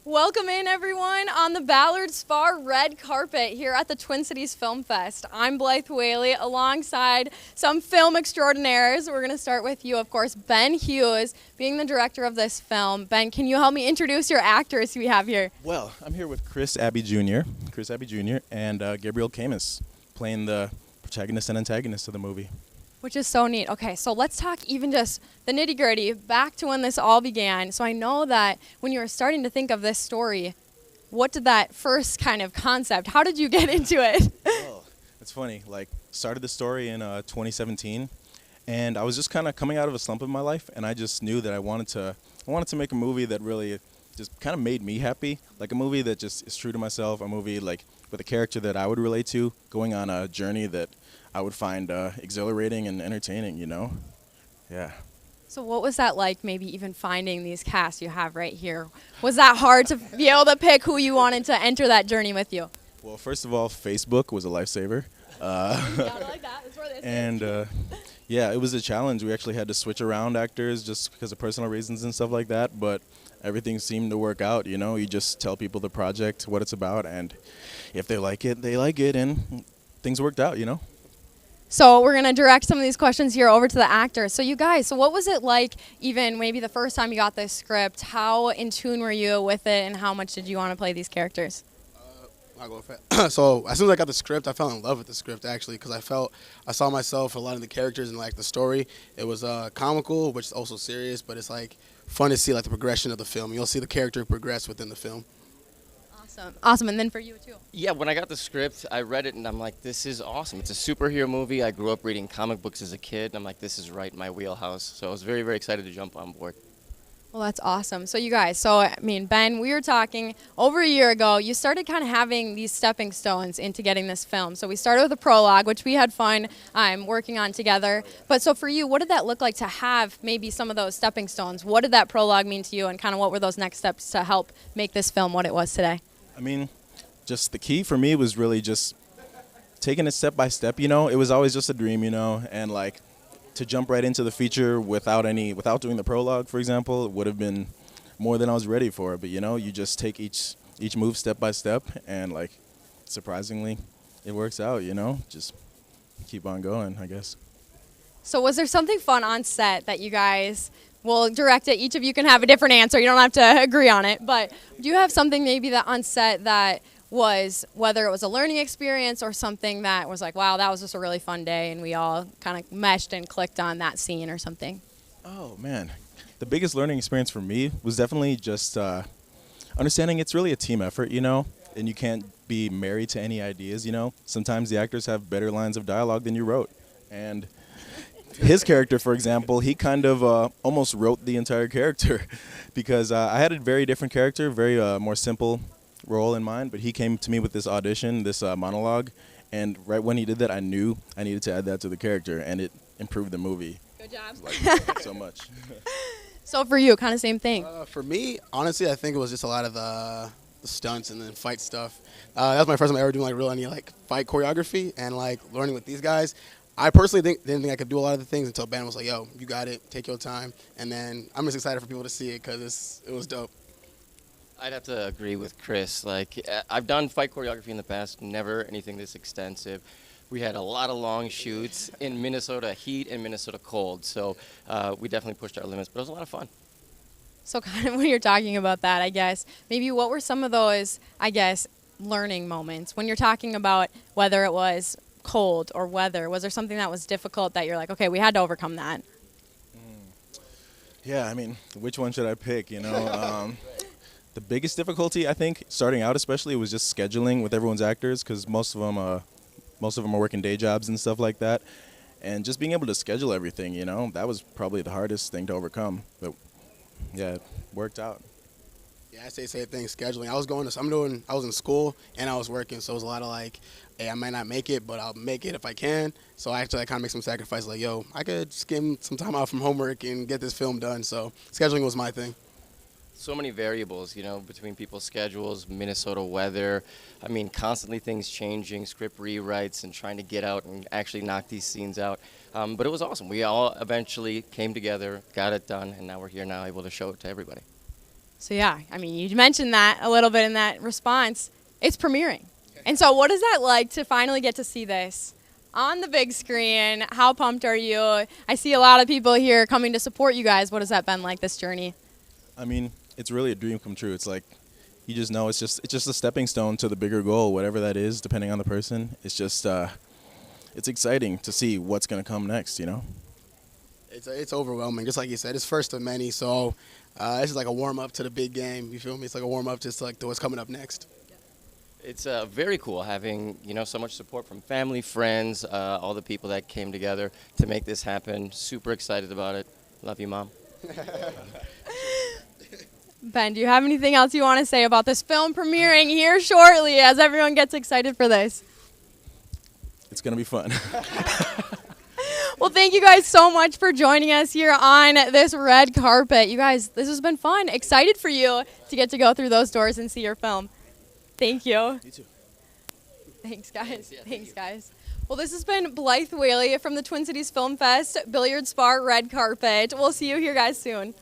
Welcome in, everyone, on the Ballard Spa red carpet here at the Twin Cities Film Fest. I'm Blythe Whealy, alongside some film extraordinaires. We're going to start with you, of course, Ben Hughes, being the director of this film. Ben, can you help me introduce your actors we have here? Well, I'm here with Chris Abbey Jr., and Gabriel Camus, playing the protagonist and antagonist of the movie. Which is so neat. Okay, so let's talk even just the nitty-gritty, back to when this all began. So I know that when you were starting to think of this story, what did that first kind of concept, how did you get into it? Oh, it's funny. Started the story in 2017, and I was just kind of coming out of a slump in my life, and I just knew that I wanted to make a movie that really just kind of made me happy, like a movie that just is true to myself, a movie like with a character that I would relate to, going on a journey that I would find exhilarating and entertaining, Yeah. So what was that like, maybe even finding these casts you have right here? Was that hard to be able to pick who you wanted to enter that journey with you? Well, first of all, Facebook was a lifesaver. Like that. That's where this And yeah, it was a challenge. We actually had to switch around actors just because of personal reasons and stuff like that, but everything seemed to work out, You just tell people the project, what it's about, and if they like it, and things worked out, So we're going to direct some of these questions here over to the actors. So you guys, so what was it like even maybe the first time you got this script? How in tune were you with it, and how much did you want to play these characters? I'll go fast. So as soon as I got the script, I fell in love with the script actually, because I saw myself a lot of the characters and like the story. It was comical, which is also serious, but it's like fun to see like the progression of the film. You'll see the character progress within the film. Awesome. And then for you too. Yeah, when I got the script, I read it and I'm like, this is awesome. It's a superhero movie. I grew up reading comic books as a kid. And I'm like, this is right in my wheelhouse. So I was very, very excited to jump on board. Well, that's awesome. So you guys, Ben, we were talking over a year ago, you started kind of having these stepping stones into getting this film. So we started with a prologue, which we had fun working on together. But so for you, what did that look like to have maybe some of those stepping stones? What did that prologue mean to you, and kind of what were those next steps to help make this film what it was today? I mean, just the key for me was really just taking it step by step, It was always just a dream, and like to jump right into the feature without doing the prologue, for example, would have been more than I was ready for. But you just take each move step by step, and like surprisingly, it works out. Just keep on going, I guess. So was there something fun on set that you guys will direct it? Each of you can have a different answer. You don't have to agree on it. But do you have something maybe that on set that was, whether it was a learning experience or something that was like, wow, that was just a really fun day and we all kind of meshed and clicked on that scene or something? Oh, man. The biggest learning experience for me was definitely just understanding it's really a team effort, and you can't be married to any ideas, Sometimes the actors have better lines of dialogue than you wrote. And his character, for example, he kind of almost wrote the entire character because I had a very different character, very more simple role in mind, but he came to me with this audition, this monologue, and right when he did that, I knew I needed to add that to the character, and it improved the movie. Good job. So much. So for you, kind of same thing. For me, honestly, I think it was just a lot of the stunts and then fight stuff. That was my first time ever doing any fight choreography, and like learning with these guys. I personally didn't think I could do a lot of the things until Ben was like, yo, you got it, take your time. And then I'm just excited for people to see it because it was dope. I'd have to agree with Chris. I've done fight choreography in the past, never anything this extensive. We had a lot of long shoots in Minnesota heat and Minnesota cold, so we definitely pushed our limits, but it was a lot of fun. So kind of when you're talking about that, I guess, maybe what were some of those, learning moments when you're talking about whether it was cold or weather? Was there something that was difficult that you're like, okay, we had to overcome that? Yeah, I mean, which one should I pick, The biggest difficulty, I think, starting out especially, was just scheduling with everyone's actors, because most of them are working day jobs and stuff like that, and just being able to schedule everything, that was probably the hardest thing to overcome. But yeah, it worked out. Yeah, I say same thing, scheduling. I was in school and I was working, so it was a lot of hey, I might not make it, but I'll make it if I can. So I kind of make some sacrifices, like, yo, I could skim some time out from homework and get this film done. So scheduling was my thing. So many variables, between people's schedules, Minnesota weather. I mean, constantly things changing, script rewrites, and trying to get out and actually knock these scenes out. But it was awesome. We all eventually came together, got it done, and now we're here now able to show it to everybody. So yeah, I mean, you mentioned that a little bit in that response. It's premiering. And so what is that like to finally get to see this on the big screen? How pumped are you? I see a lot of people here coming to support you guys. What has that been like, this journey? I mean, it's really a dream come true. It's like you just know it's just a stepping stone to the bigger goal, whatever that is, depending on the person. It's just it's exciting to see what's going to come next, you know? It's overwhelming, just like you said. It's first of many, so this is like a warm-up to the big game. You feel me? It's like a warm-up just like to what's coming up next. It's very cool having, so much support from family, friends, all the people that came together to make this happen. Super excited about it. Love you, Mom. Ben, do you have anything else you want to say about this film premiering here shortly as everyone gets excited for this? It's going to be fun. Well, thank you guys so much for joining us here on this red carpet. You guys, this has been fun. Excited for you to get to go through those doors and see your film. Thank you. You too. Thanks, guys. Thanks, guys. Well, this has been Blythe Whealy from the Twin Cities Film Fest Billiards Bar Red Carpet. We'll see you here, guys, soon.